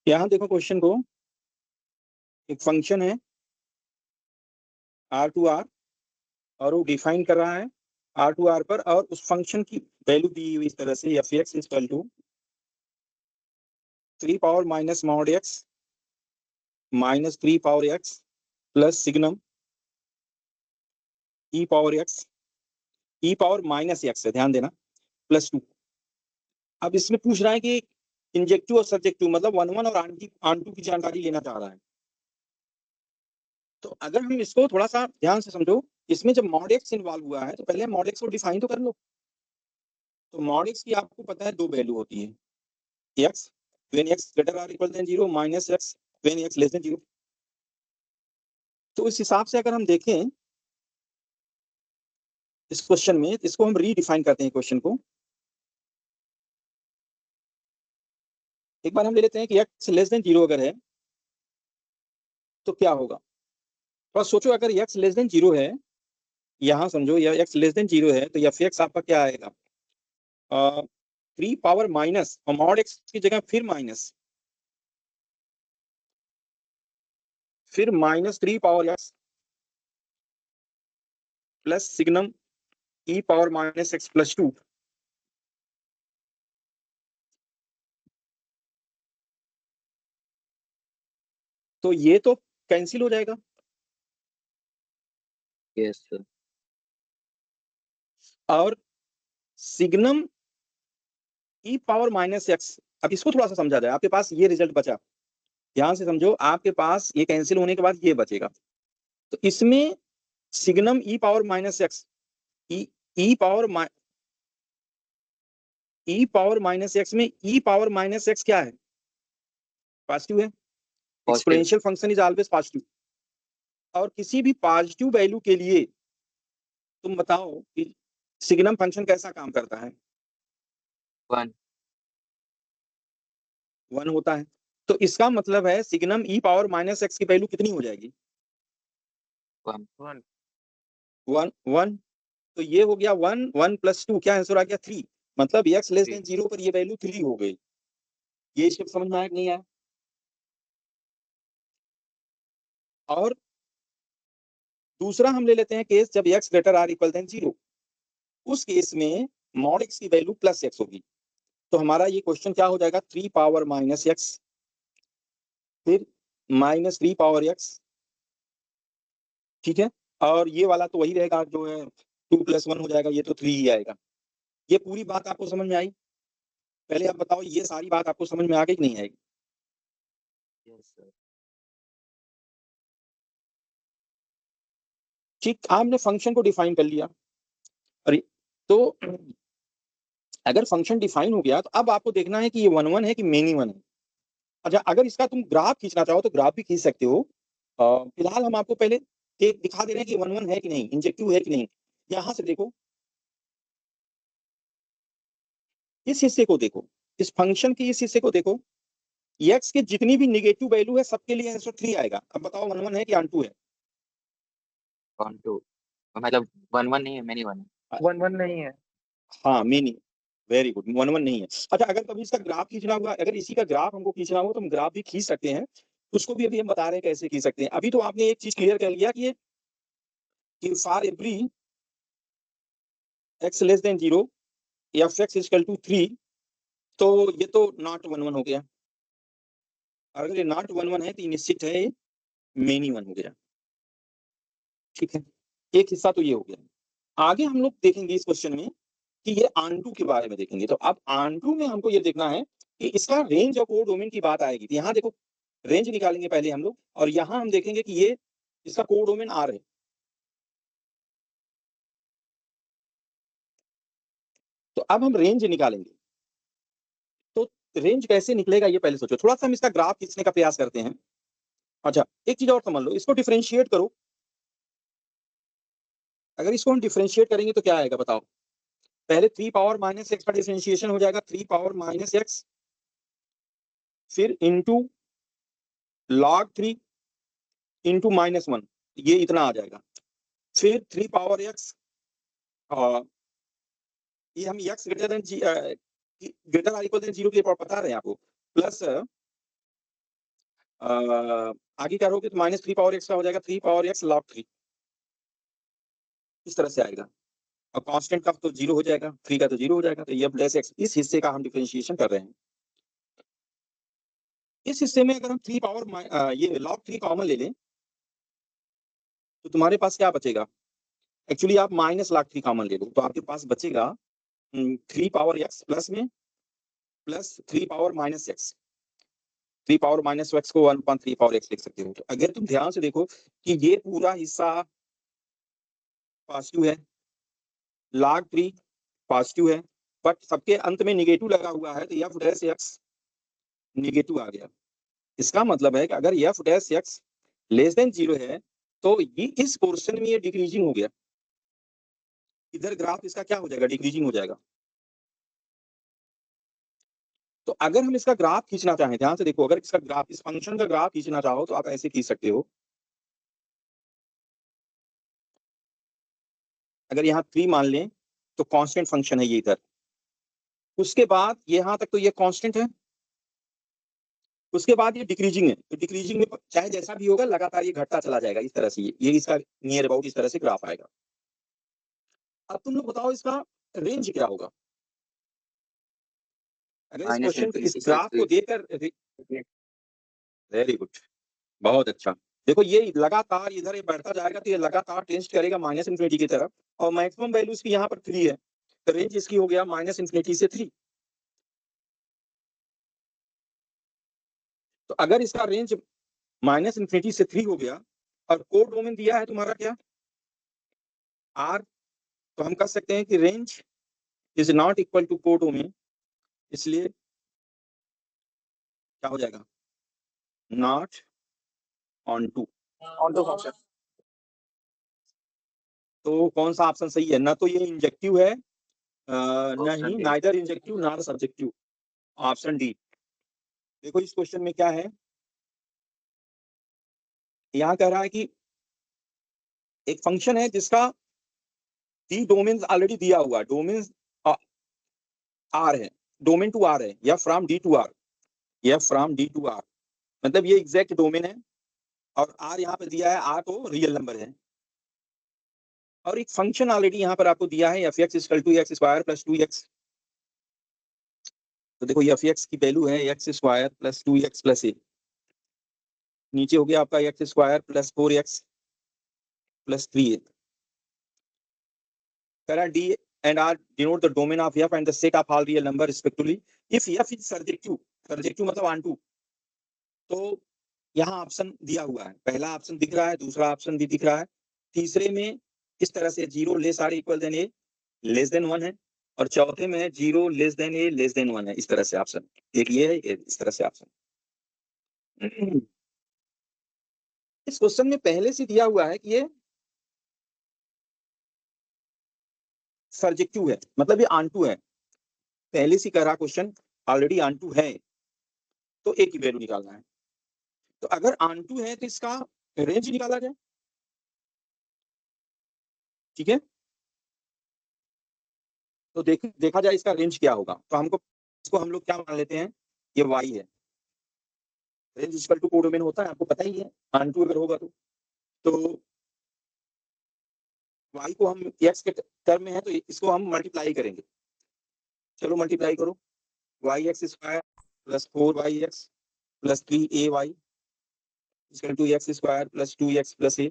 यहाँ देखो क्वेश्चन को, एक फंक्शन है आर टू आर और वो डिफाइन कर रहा है आर टू आर पर, और उस फंक्शन की वैल्यू दी हुई इस तरह से f x equal to 3 power minus mod x minus 3 power x plus signum e power minus x है, ध्यान देना, प्लस 2। अब इसमें पूछ रहा है कि इंजेक्टिव और सब्जेक्टिव मतलब वन वन और आन टू की जानकारी लेना चाह रहा है। तो अगर हम इसको थोड़ा सा ध्यान से समझो, इसमें जब मॉड एक्स इन्वॉल्व हुआ है तो पहले मॉड एक्स को डिफाइन तो कर लो। तो मॉड एक्स की आपको पता है दो वैल्यू होती है, x when x greater or equal than 0 minus x when x less than 0। तो इस हिसाब से अगर हम देखें इस क्वेश्चन में, इसको हम रीडिफाइन करते हैं क्वेश्चन को। एक बार हम ले लेते हैं कि एक्स लेस देन 0 अगर है तो क्या होगा। तो सोचो अगर एक्स लेस देन 0 है, यहाँ समझो यह एक्स लेस देन 0 है तो एफ एक्स आपका क्या आएगा, 3 पावर माइनस और मॉड एक्स की जगह फिर minus 3 power x plus signum e power minus x plus 2। तो ये तो कैंसिल हो जाएगा। Yes sir. और signum e power minus x, अब इसको थोड़ा सा समझा जाए। आपके पास ये रिजल्ट बचा, ध्यान से समझो, आपके पास ये कैंसिल होने के बाद ये बचेगा। तो इसमें signum e power minus x, ई पावर माइनस एक्स में ई पावर माइनस एक्स क्या है, पॉजिटिव है। Exponential function is always positive. और किसी भी पॉजिटिव वैल्यू के लिए तुम बताओ कि सिग्नम फंक्शन कैसा काम करता है, 1 1 होता है। तो इसका मतलब है signum e power minus x की वैल्यू कितनी हो जाएगी, 1 1 1। तो ये हो गया 1 1 प्लस 2, क्या आंसर आ गया 3। मतलब एक्स लेस देन 0 पर ये वैल्यू 3 हो गई। ये स्टेप समझ में आया कि नहीं आया। और दूसरा हम ले लेते हैं केस जब x greater or equal than 0। उस केस में मॉड एक्स की वैल्यू प्लस एक्स होगी। तो हमारा ये क्वेश्चन क्या हो जाएगा, 3 पावर माइनस एक्स फिर माइनस 3 पावर एक्स, ठीक है। और ये वाला तो वही रहेगा जो है 2 प्लस 1 हो जाएगा, ये तो 3 ही आएगा। ये पूरी बात आपको समझ में आई। पहले आप बताओ ये सारी बात आपको समझ में आ गई कि नहीं आएगी। Yes sir. ठीक, आपने फंक्शन को डिफाइन कर लिया। अरे तो अगर फंक्शन डिफाइन हो गया तो अब आपको देखना है कि ये 1 1 है कि मेनी 1 है। अच्छा, अगर इसका तुम ग्राफ खींचना चाहो तो ग्राफ भी खींच सकते हो। फिलहाल हम आपको पहले दिखा दे रहे हैं कि 1 1 है कि नहीं, इंजेक्टिव है कि नहीं। यहां से देखो, इस हिस्से को देखो, इस फंक्शन के इस हिस्से को देखो। एक्स के जितनी भी निगेटिव वैल्यू है सबके लिए आंसर 3 आएगा। अब बताओ 1 1 है कि ऑन 2 है। 1 2 मतलब 1 1 नहीं है, मैनी 1 है। 1 1 नहीं है। हाँ, मेनी, वेरी गुड, 1 1 नहीं है। अच्छा, अगर कभी इसका ग्राफ खींचना हुआ, अगर इसी का ग्राफ हमको खींचना हो तो हम ग्राफ भी खींच सकते हैं। उसको भी अभी हम बता रहे हैं कैसे खींच सकते हैं। अभी तो आपने एक चीज क्लियर कर लिया कि for every x less than 0 f x equal to 3। तो ये तो नॉट 1 1 हो गया। अगर ये नॉट 1 1 है तो ये निश्चित है मेनी 1 हो गया। ठीक है, एक हिस्सा तो ये हो गया। आगे हम लोग देखेंगे इस क्वेश्चन में कि ये आंटू के बारे में देखेंगे। तो अब आंटू में हमको ये देखना है कि इसका रेंज और कोडोमेन की बात आएगी। तो यहाँ देखो, रेंज निकालेंगे पहले हम लोग, और यहाँ हम देखेंगे कि ये इसका कोडोमेन आर है। तो अब हम रेंज निकालेंगे। तो रेंज कैसे निकलेगा ये पहले सोचो। थोड़ा सा हम इसका ग्राफ खींचने का प्रयास करते हैं। अच्छा, एक चीज और समझ लो, इसको डिफरेंशिएट करो। अगर इसको हम डिफरेंशिएट करेंगे तो क्या आएगा बताओ। पहले 3 पावर माइनस एक्स का डिफरेंशिएशन हो जाएगा 3 पावर माइनस एक्स, फिर इंटू लॉग 3 इंटू माइनस 1, ये इतना आ जाएगा। फिर 3 पावर एक्स, ये हम x greater or equal than 0 के लिए बता रहे हैं आपको, प्लस आगे क्या करोगे तो -3 पावर x का हो जाएगा 3 पावर x log 3, इस तरह से आएगा। और कांस्टेंट का तो 0 हो जाएगा, 3 का तो 0 हो जाएगा, तो ये प्लस x इस हिस्से का हम डिफरेंशिएशन कर रहे हैं। इस हिस्से में अगर हम 3 पावर ये log 3 कॉमन ले लें तो तुम्हारे पास क्या बचेगा? एक्चुअली आप माइनस log 3 कॉमन ले लो तो आपके पास बचेगा 3 पावर x प्लस में plus 3 power minus x, 3 power minus x को 1/3 पावर x लिख सकते हो। तो अगर तुम ध्यान से देखो कि ये पूरा हिस्सा पॉजिटिव है, log 3 पॉजिटिव है, बट सबके अंत में निगेटिव लगा हुआ है, तो f डैश x निगेटिव आ गया। इसका मतलब है कि अगर f dash x less than 0 है तो ये इस पोर्शन में ये डिक्रीजिंग हो गया, इधर ग्राफ इसका क्या हो जाएगा? डिक्रीजिंग हो जाएगा। तो अगर हम इसका ग्राफ खींचना चाहें, ध्यान से देखो, अगर इसका ग्राफ, इस फंक्शन का ग्राफ खींचना चाहो तो आप ऐसे खींच सकते हो। अगर यहाँ 3 मान लें तो कांस्टेंट फंक्शन है ये इधर, उसके बाद यहाँ तक तो ये कांस्टेंट है, उसके बाद ये डिक्रीजिंग है, तो डिक्रीजिंग में चाहे जैसा भी होगा लगातार ये घटता चला जाएगा, इस तरह से ये इसका नियर अबाउट इस तरह से ग्राफ आएगा। अब तुम लोग बताओ इसका रेंज क्या होगा? अगर इस क्वेश्चन को, इस ग्राफ को देखकर, वेरी गुड, बहुत अच्छा। देखो ये लगातार इधर बढ़ता जाएगा तो ये लगातार टेंड करेगा माइनस इन्फिनिटी की तरफ, और मैक्सिमम वैल्यू इसकी यहाँ पर 3 है, तो रेंज इसकी हो गया माइनस इन्फिनिटी से 3। तो अगर इसका रेंज माइनस इन्फिनिटी से 3 हो गया और कोड डोमेन दिया है तुम्हारा क्या? R, तो हम कह सकते हैं कि range is not equal to codomain, इसलिए क्या हो जाएगा? Not onto function. तो कौन सा ऑप्शन सही है? ना तो ये इंजेक्टिव है, नहीं, neither injective not subjective, option D. देखो इस क्वेश्चन में क्या है, यहाँ कह रहा है कि एक फंक्शन है जिसका डी डोमेन ऑलरेडी दिया हुआ है, डोमेन आर है, डोमेन टू आर है, या फ्रॉम डी टू आर, या फ्रॉम डी टू आर, मतलब ये एग्जैक्ट डोमेन है, और आर यहाँ पे दिया है, आर तो रियल नंबर है, और एक फंक्शन ऑलरेडी यहाँ पर आपको दिया है f x equal to x square plus 2x। तो देखो एफ एक्स की वैल्यू है x square plus 2x plus a, नीचे हो गया आपका x square plus 4x plus 3a। करा D and R denote the domain of f and the set of all real number respectively. If f is surjective, surjective मतलब on to, तो यहाँ option दिया हुआ है, पहला ऑप्शन दिख रहा है, दूसरा ऑप्शन भी दिख रहा है, तीसरे में इस तरह से 0 less or equal than a less than 1 है, और चौथे में 0 less than a less than 1 है, इस तरह से ऑप्शन। एक ये है, इस तरह से ऑप्शन। इस क्वेश्चन में पहले से दिया हुआ है कि ये सर्जेक्टिव है, मतलब ये ऑन टू है, पहले से कह रहा क्वेश्चन ऑलरेडी ऑन टू है, तो एक की वैल्यू निकालना है। तो अगर ऑन टू है तो इसका रेंज निकाला जाए, ठीक है, तो देखा जाए इसका रेंज क्या होगा। तो हमको इसको हम लोग क्या मान लेते हैं, ये y है, रेंज इक्वल टू कोडोमेन होता है, आपको पता ही है, ऑन टू अगर होगा तो y को हम x के टर्म में है तो इसको हम मल्टीप्लाई करेंगे, चलो मल्टीप्लाई करो, y x square plus 4y(x) plus 3ay equal to x square plus 2x plus a,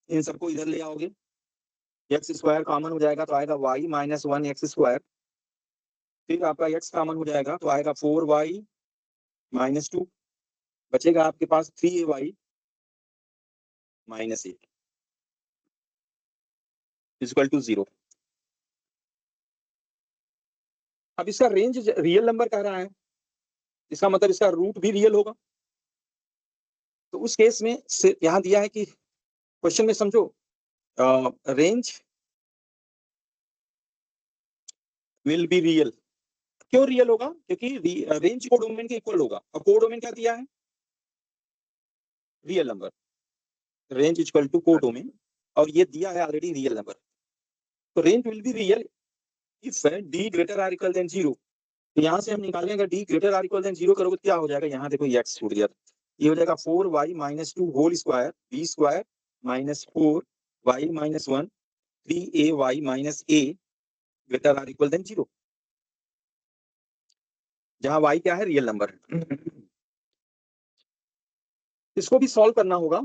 इन सबको इधर ले आओगे, एक्स स्क्वायर कॉमन हो जाएगा तो आएगा y माइनस 1x स्क्वायर, फिर आपका x कॉमन हो जाएगा तो आएगा 4y माइनस 2, बचेगा आपके पास 3ay माइनस 8 इक्वल टू 0। अब इसका रेंज रियल नंबर कह रहा है, इसका मतलब इसका रूट भी रियल होगा, तो उस केस में यहाँ दिया है कि क्वेश्चन में समझो रेंज विल बी रियल। क्यों रियल होगा? क्योंकि रेंज कोडोमेन के इक्वल होगा, और कोडोमेन क्या दिया है? Real number, range equal to codomain, और ये दिया है ऑलरेडी रियल नंबर, तो range will be real if D greater or equal than 0। तो यहाँ से हम निकालेंगे D greater or equal than 0 करोगे क्या हो जाएगा, यहाँ देखो एक्स छूट गया, ये हो जाएगा 4y minus 2 whole square B square minus 4y minus 1 3ay minus a greater or equal than 0, जहां y क्या है, रियल नंबर है। इसको भी सॉल्व करना होगा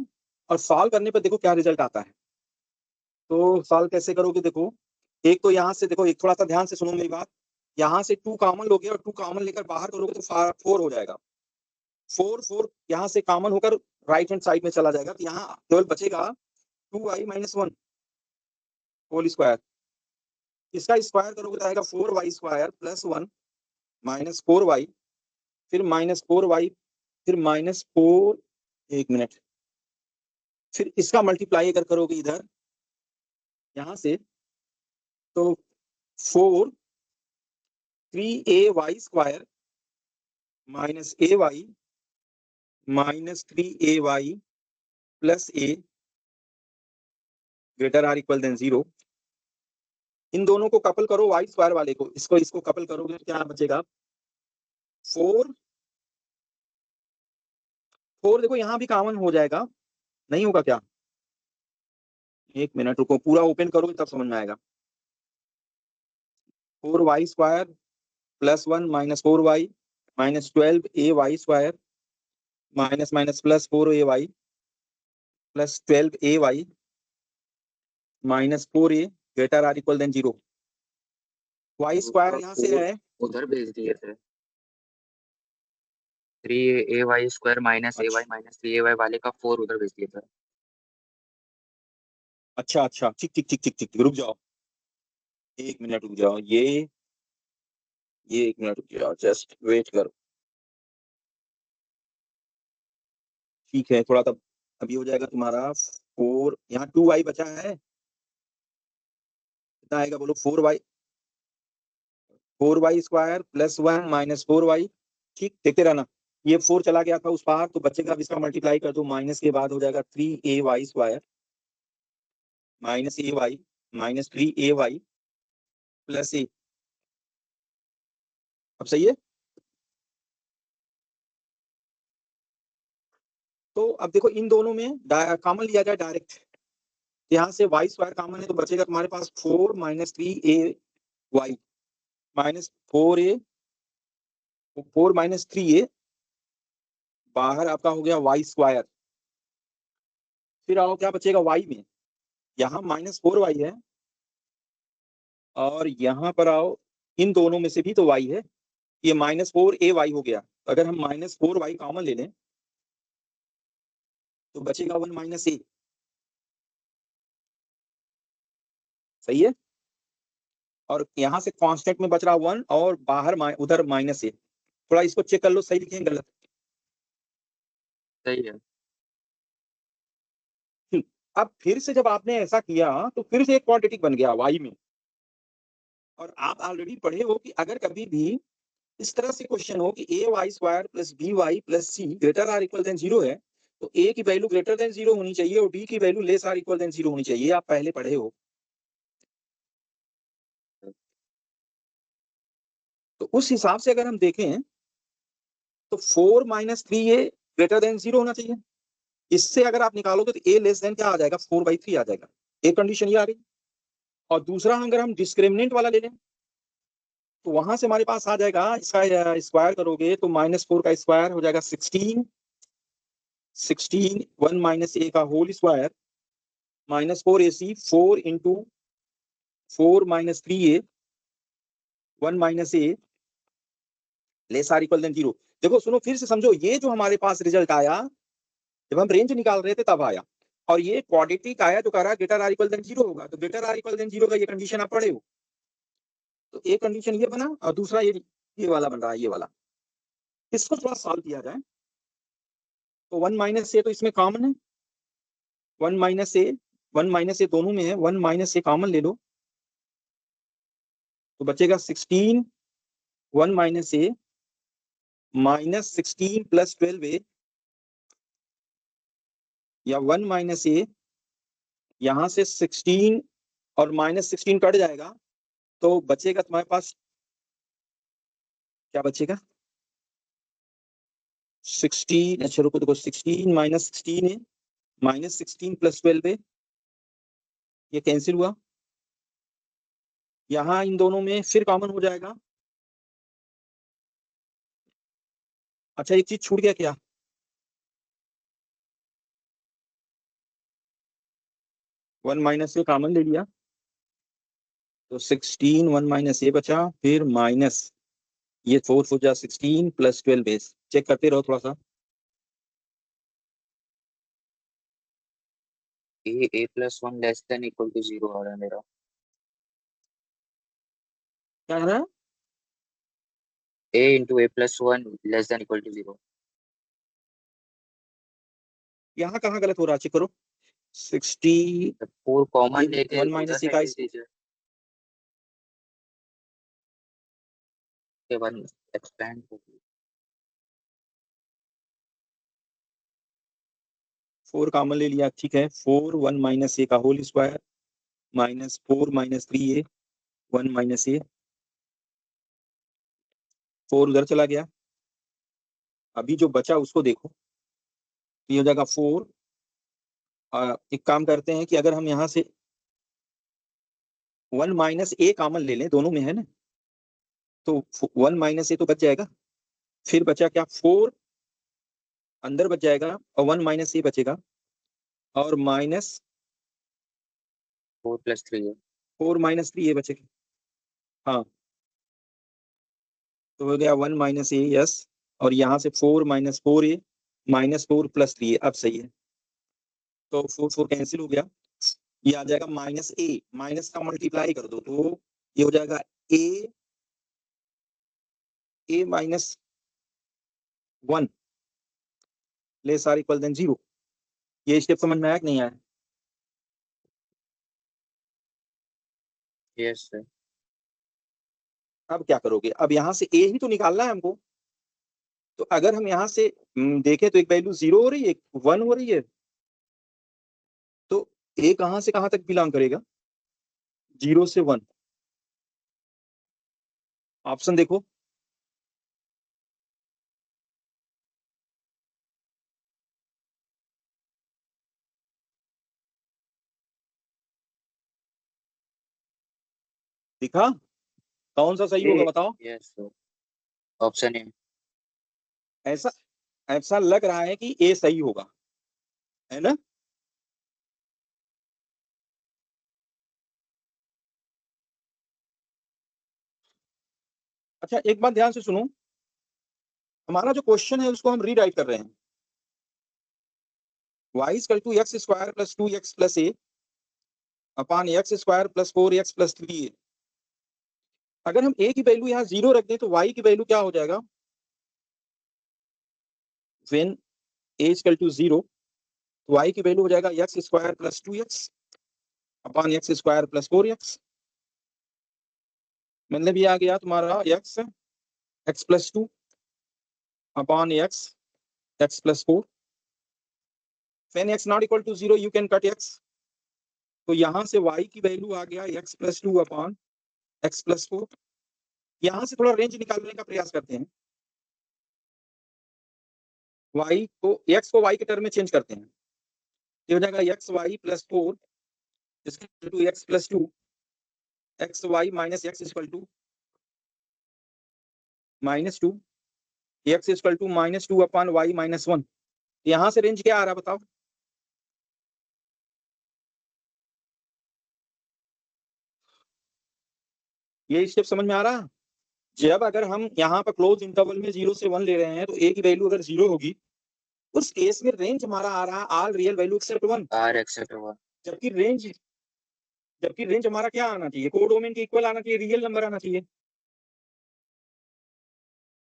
और सॉल्व करने पर देखो क्या रिजल्ट आता है। तो सॉल्व कैसे करोगे, देखो एक तो यहाँ से देखो, एक थोड़ा सा ध्यान से सुनो मेरी बात, यहाँ से 2 कॉमन लोगे और 2 कॉमन लेकर बाहर करोगे तो 4 हो जाएगा। 4 यहाँ से कॉमन होकर राइट हैंड साइड में चला जाएगा, तो यहाँ केवल बचेगा 2y माइनस 1 होल स्क्वायर। इसका स्क्वायर करोगे तो आएगा 4y square plus 1 minus 4y, फिर माइनस 4y, फिर माइनस 4, एक मिनट, फिर इसका मल्टीप्लाई अगर करोगे इधर यहां से तो 4 3ay square minus ay minus 3ay plus a greater or equal than 0। इन दोनों को कपल करो y स्क्वायर वाले को, इसको कपल करोगे तो क्या बचेगा 4 देखो यहाँ भी कॉमन हो जाएगा, नहीं होगा क्या, एक मिनट रुको, पूरा ओपन करोगे तब समझ में आएगा। 4y square plus 1 minus 4y minus 12ay square minus minus plus 4ay plus 12ay minus 4a greater or equal than 0। y square यहाँ से है, उधर भेज दिए थे 3ay square minus ay minus 3ay वाले का 4 उधर भेज दिया था। अच्छा अच्छा, ठीक ठीक ठीक ठीक ठीक, रुक जाओ एक मिनट, रुक जाओ, ये एक मिनट रुक जाओ, जस्ट वेट करो, ठीक है थोड़ा, तब अभी हो जाएगा तुम्हारा 4, यहाँ 2y बचा है, कितना आएगा बोलो, 4y square plus 1 minus 4y, ठीक देखते रहना, ये 4 चला गया था उस पार तो बचेगा, अब इसका मल्टीप्लाई कर दो, माइनस के बाद हो जाएगा 3ay square minus ay minus 3ay plus a। अब सही है, तो अब देखो इन दोनों में कॉमन लिया जाए डायरेक्ट, यहाँ से y स्क्वायर कॉमन है तो बचेगा तुम्हारे पास 4 minus 3ay minus 4 minus 3a, बाहर आपका हो गया y स्क्वायर, फिर आओ क्या बचेगा y में, यहाँ माइनस 4y है और यहाँ पर आओ इन दोनों में से भी तो y है, ये माइनस 4ay हो गया, अगर हम माइनस 4y कॉमन ले लें तो बचेगा 1 माइनस a, सही है, और यहाँ से कांस्टेंट में बच रहा 1 और बाहर उधर माइनस a, थोड़ा इसको चेक कर लो सही लिखे गलत। सही है, अब फिर से जब आपने ऐसा किया तो फिर से एक क्वाड्रेटिक बन गया y में, और आप ऑलरेडी पढ़े हो कि अगर कभी भी इस तरह से क्वेश्चन हो कि a y square plus b y plus c greater or equal than 0 है तो ए की वैल्यू ग्रेटर देन 0 होनी चाहिए और डी की value less or equal than 0 होनी चाहिए, आप पहले पढ़े हो। तो उस हिसाब से अगर हम देखें तो 4 माइनस 3a ग्रेटर देन 0 होना चाहिए, इससे अगर आप निकालोगे तो a लेस देन क्या आ जाएगा 4/3 आ जाएगा, एक कंडीशन ये आ गई। और दूसरा अगर हम डिस्क्रिमिनेंट वाला ले लें तो वहां से हमारे पास आ जाएगा, इसका स्क्वायर करोगे तो -4 का स्क्वायर हो जाएगा 16 1 माइनस a का whole square minus 4ac 4 into 4 minus 3a 1 minus a less or equal than 0। देखो सुनो फिर से समझो, ये जो हमारे पास रिजल्ट आया जब हम रेंज निकाल रहे थे तब आया, और ये क्वाड्रेटिक आया जो कह रहा है ग्रेटर आर इक्वल देन 0 होगा, तो ग्रेटर आर इक्वल देन 0 का ये कंडीशन आप पढ़े हो, तो एक कंडीशन ये बना और दूसरा ये वाला बन रहा है, ये वाला। इसको थोड़ा सॉल्व किया जाए तो 1 माइनस ए तो इसमें कॉमन है, 1 माइनस ए दोनों में है, 1 माइनस ए कॉमन ले लो तो बचेगा 16 1 minus a minus 16 plus 12a या 1 माइनस ए, यहां से 16 और माइनस 16 कट जाएगा तो बचेगा तुम्हारे पास क्या बचेगा 16, अच्छा रुको, देखो 16 माइनस 16 है, माइनस 16 प्लस 12 है, ये कैंसिल हुआ। यहाँ इन दोनों में फिर कॉमन हो जाएगा। अच्छा एक चीज छूट गया क्या? वन माइनस ए कॉमन ले लिया, तो 16 1 माइनस ए बचा, फिर माइनस ये 4 4 जा 16 प्लस 12 बेस। चेक करते रहो थोड़ा सा। A plus 1 less than equal to 0 आ रहा है मेरा। क्या है? A into a plus 1 less than equal to 0। यहाँ कहाँ गलत हो रहा है, चेक करो। 60 4 कॉमन लेके 1 उधर माइनस ए साइड का ले दीजिए, के बाद एक्सपेंड होगी। 4 कॉमन ले लिया, ठीक है। 4 1 माइनस ए का होल स्क्वायर माइनस 4 माइनस 3 ए 1 माइनस ए, 4 उधर चला गया। अभी जो बचा उसको देखो, ये हो जाएगा 4। एक काम करते हैं कि अगर हम यहाँ से 1 माइनस ए कॉमन ले लें, दोनों में है ना, तो 1 माइनस ए तो बच जाएगा। फिर बचा क्या? 4 अंदर बच जाएगा और 1 माइनस ए बचेगा, और माइनस 4 प्लस 3 है। 4 माइनस 3 ए बचेगा। हाँ, तो हो गया 1 माइनस ए, यस। और यहाँ से 4 माइनस 4 ए माइनस 4 प्लस 3 ए, अब सही है। तो 4 4 कैंसिल हो गया, ये आ जाएगा माइनस ए, माइनस का मल्टीप्लाई कर दो तो ये हो जाएगा a minus 1 less or equal than 0। ये स्टेप समझ में आया कि नहीं आया? Yes sir. अब क्या करोगे? अब यहाँ से ए ही तो निकालना है हमको। तो अगर हम यहाँ से देखें तो एक वैल्यू 0 हो रही है, एक 1 हो रही है, तो ए कहां से कहां तक बिलोंग करेगा? 0 से 1। ऑप्शन देखो, दिखा? कौन सा सही होगा बताओ? Yes sir, option A. ऐसा ऐसा लग रहा है कि ए सही होगा, है ना? अच्छा एक बात ध्यान से सुनो, हमारा जो क्वेश्चन है उसको हम रीराइट कर रहे हैं। y equal to x square plus 2x plus a upon x square plus 4x plus 3a। अगर हम a की वैल्यू यहाँ 0 रख दें तो y की वैल्यू क्या हो जाएगा? व्हेन a इक्वल टू 0, तो y की वैल्यू हो जाएगा x square plus 2x upon x square plus 4x। मतलब ये आ गया तुम्हारा x plus 2 upon x plus 4। When x not equal to 0 you can cut x। तो यहाँ से y की वैल्यू आ गया x plus 2 upon x plus 4। यहाँ से थोड़ा रेंज निकालने का प्रयास करते हैं। y को x को y के टर्म में चेंज करते हैं, ये हो जाएगा x y plus 4 equal to x plus 2, x y minus x equal to -2, x equal to -2 upon y -1। यहाँ से रेंज क्या आ रहा है बताओ? ये स्टेप समझ में आ रहा है? जब अगर हम यहाँ पर क्लोज इंटरवल में 0 से 1 ले रहे हैं तो a की वैल्यू अगर 0 होगी, उस केस में रेंज हमारा आ रहा है all real value except 1। R except 1। जबकि रेंज हमारा क्या आना चाहिए? कोडोमेन के इक्वल आना चाहिए, रियल नंबर आना चाहिए।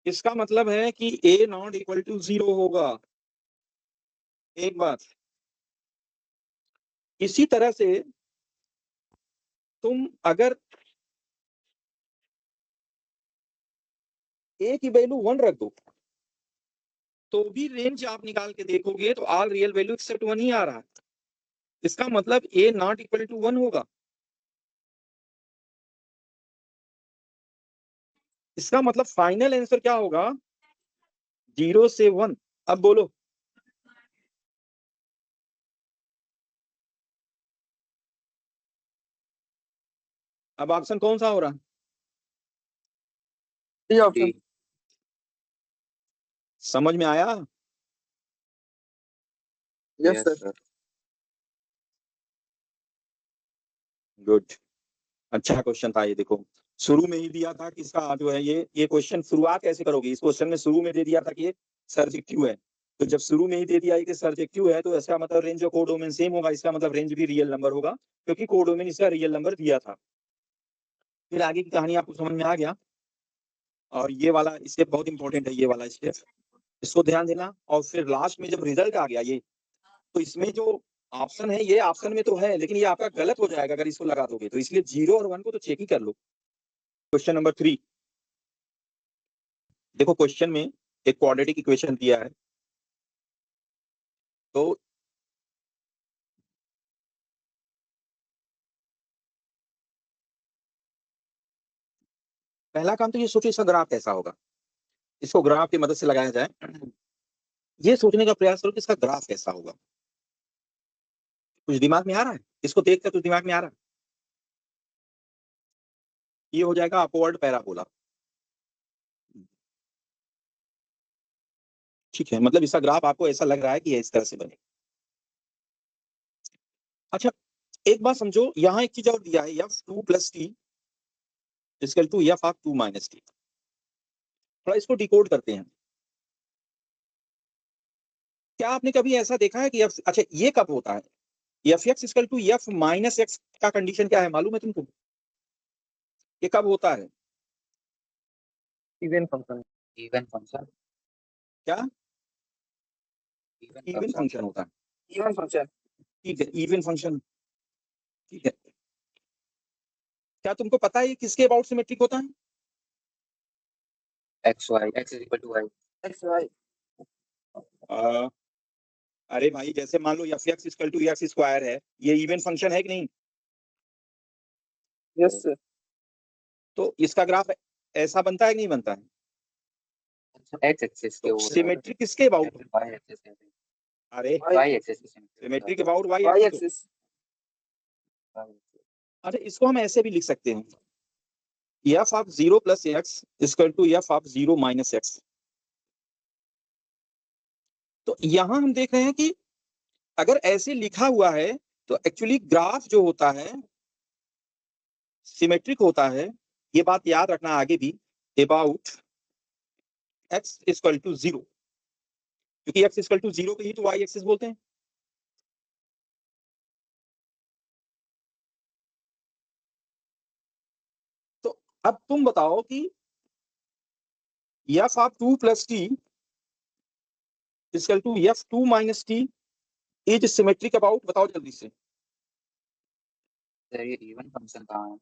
इसका मतलब है कि a नॉट इक्वल टू 0 होगा। एक बात, इसी तरह से तुम अगर a की वैल्यू 1 रख दो तो भी रेंज आप निकाल के देखोगे तो ऑल रियल वैल्यू एक्सेप्ट 1 ही आ रहा है। इसका मतलब a नॉट इक्वल टू 1 होगा। इसका मतलब फाइनल आंसर क्या होगा? 0 से 1। अब बोलो, अब ऑप्शन कौन सा हो रहा? D option. डी। समझ में आया? Yes yes sir. Sir. Good, अच्छा क्वेश्चन था ये। देखो शुरू में ही दिया था कि इसका जो है ये क्वेश्चन शुरुआत कैसे करोगे, इस क्वेश्चन में शुरू में दे दिया था कि ये सर्जेक्टिव है। तो जब शुरू में ही दे दिया है कि सर्जेक्टिव है तो इसका मतलब रेंज और कोडोमेन सेम होगा, इसका मतलब रेंज भी रियल नंबर होगा क्योंकि कोडोमेन इसका रियल नंबर दिया था। फिर आगे की कहानी आपको समझ में आ गया। और ये वाला स्टेप बहुत इंपॉर्टेंट है, ये वाला स्टेप इसको ध्यान देना। और फिर लास्ट में जब रिजल्ट आ गया ये, तो इसमें जो ऑप्शन है ये ऑप्शन में तो है लेकिन ये आपका गलत हो जाएगा अगर इसको लगा दोगे तो, इसलिए 0 और 1 को तो चेक ही कर लो। क्वेश्चन नंबर 3, देखो क्वेश्चन में एक क्वाड्रेटिक इक्वेशन दिया है। तो पहला काम तो ये सोचो इसका ग्राफ कैसा होगा, इसको ग्राफ की मदद से लगाया जाए। ये सोचने का प्रयास करो कि इसका ग्राफ कैसा होगा। कुछ दिमाग में आ रहा है? इसको देखकर कुछ दिमाग में आ रहा है? ये हो जाएगा अपवर्ड पैराबोला। ठीक है, मतलब इसका ग्राफ आपको ऐसा लग रहा है कि इस तरह से बने। अच्छा एक बात समझो, यहाँ एक चीज और दिया है, f2 + t equal to f(2 - t)। थोड़ा इसको डिकोड करते हैं। क्या आपने कभी ऐसा देखा है कि अच्छा ये कब होता है? f(x = f - x) का कंडीशन क्या है मालूम है तुमको? ये कब होता है? Even function. Even function. क्या? इवन इवन फंक्शन होता है। Even function. ठीक है, इवन फंक्शन। ठीक है, क्या तुमको पता है ये किसके अबाउट सिमेट्रिक होता है? X y, x = y। X y. अरे भाई जैसे मान लो f(x = x² है, ये इवन फंक्शन है कि नहीं? Yes sir. तो इसका ग्राफ ऐसा बनता है कि नहीं बनता है? एक्स एक्सिस के तो वो सिमेट्रिक किसके अबाउट? वाई एक्सिस के। अरे वाई एक्सिस के symmetric about y y axis. Axis. अच्छा इसको हम ऐसे भी लिख सकते हैं, f(0 + x) = f(0 - x)। तो यहां हम देख रहे हैं कि अगर ऐसे लिखा हुआ है तो एक्चुअली ग्राफ जो होता है सिमेट्रिक होता है। ये बात याद रखना आगे भी, अबाउट x = 0, क्योंकि x = 0 को ही तो y एक्सिस बोलते हैं। तो अब तुम बताओ कि f(2 + t) = f(2 - t) is symmetric about, बताओ जल्दी से। सर ये इवन फंक्शन कहाँ है?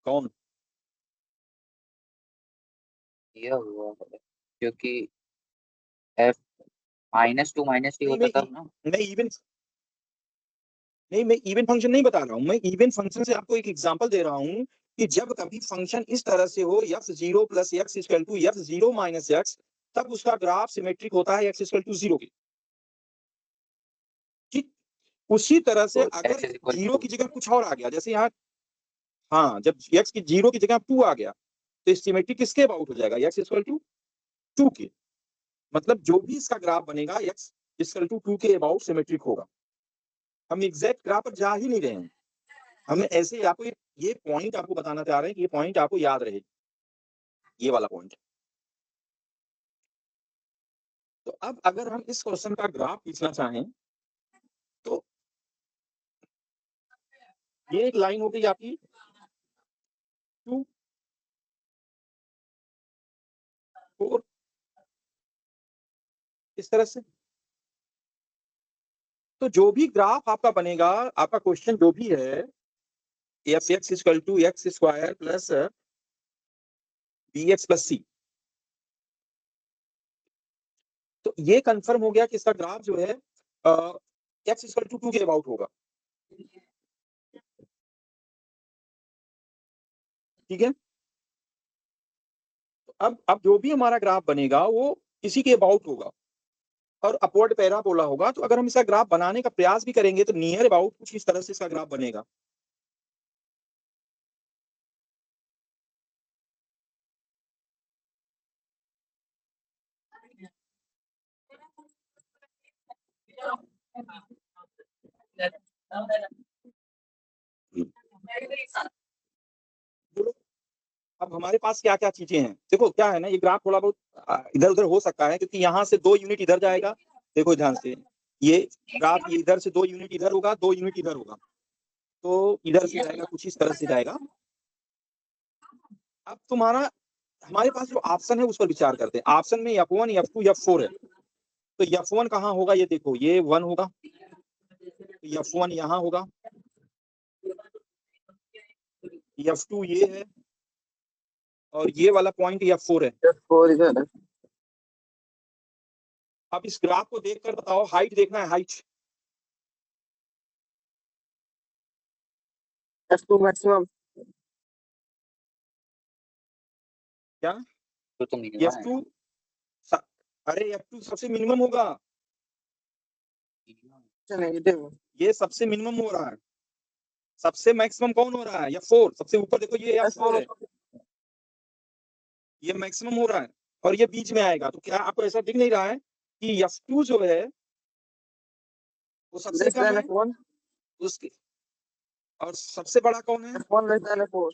कौन? ये हुआ है क्योंकि f -2 - t होता तब ना। मैं इवन नहीं, मैं इवन फंक्शन नहीं बता रहा हूं, मैं इवन फंक्शन से आपको एक एग्जांपल दे रहा हूं कि जब कभी फंक्शन इस तरह से हो f(0 + x) = f(0 - x), तब उसका ग्राफ सिमेट्रिक होता है x = 0 के। ठीक, उसी तरह से तो अगर x = 0 की जगह कुछ और आ गया, जैसे यहाँ, हाँ जब x की 0 की जगह 2 आ गया तो सिमेट्रिक किसके अबाउट हो जाएगा? x = 2 के। मतलब जो भी इसका ग्राफ बनेगा x = 2 के अबाउट सिमेट्रिक होगा। हम एग्जैक्ट ग्राफ पर जा ही नहीं रहे हैं, हमें ऐसे आपको ये पॉइंट आपको बताना चाह रहे हैं कि ये पॉइंट आपको याद रहे, ये वाला पॉइंट। तो अब अगर हम इस क्वेश्चन का ग्राफ खींचना चाहें तो ये एक लाइन हो गई आपकी 2 4 इस तरह से। तो जो भी ग्राफ आपका बनेगा, आपका क्वेश्चन जो भी है f(x = x² + bx + c), तो ये कंफर्म हो गया कि इसका ग्राफ जो है x = 2 के अबाउट होगा। ठीक है, तो अब जो भी हमारा ग्राफ बनेगा वो इसी के अबाउट होगा और अपवर्ड पैराबोला होगा। तो अगर हम इसका ग्राफ बनाने का प्रयास भी करेंगे तो नियर अबाउट कुछ इस तरह से इसका ग्राफ बनेगा। बोलो, अब हमारे पास क्या क्या चीजें हैं। देखो क्या है ना, ये ग्राफ थोड़ा बहुत इधर उधर हो सकता है क्योंकि यहाँ से 2 यूनिट इधर जाएगा। देखो ध्यान से, ये ग्राफ ये इधर से 2 यूनिट इधर होगा, 2 यूनिट इधर होगा, तो इधर से जाएगा कुछ इस तरह से जाएगा। अब तुम्हारा हमारे पास जो ऑप्शन है उस पर विचार करते हैं। ऑप्शन में F1 F2 F4 है। तो F1 कहाँ होगा, ये देखो ये 1 होगा, तो F1 यहाँ होगा, F2 ये है और ये वाला पॉइंट F4 है। F4 इधर है। अब इस ग्राफ को देखकर बताओ, हाइट देखना है, हाइट F2 मैक्सिमम। क्या तो मिनिमम है। F2 अरे F2 सबसे मिनिमम होगा, नेगेटिव। ये सबसे मिनिमम हो रहा है। सबसे मैक्सिमम कौन हो रहा है, F4 सबसे ऊपर देखो, ये F4 है, ये मैक्सिमम हो रहा है और ये बीच में आएगा। तो क्या आपको ऐसा दिख नहीं रहा है कि F2 जो है वो सबसे कम है F1 उसके, और सबसे बड़ा कौन है? F1 less than F4।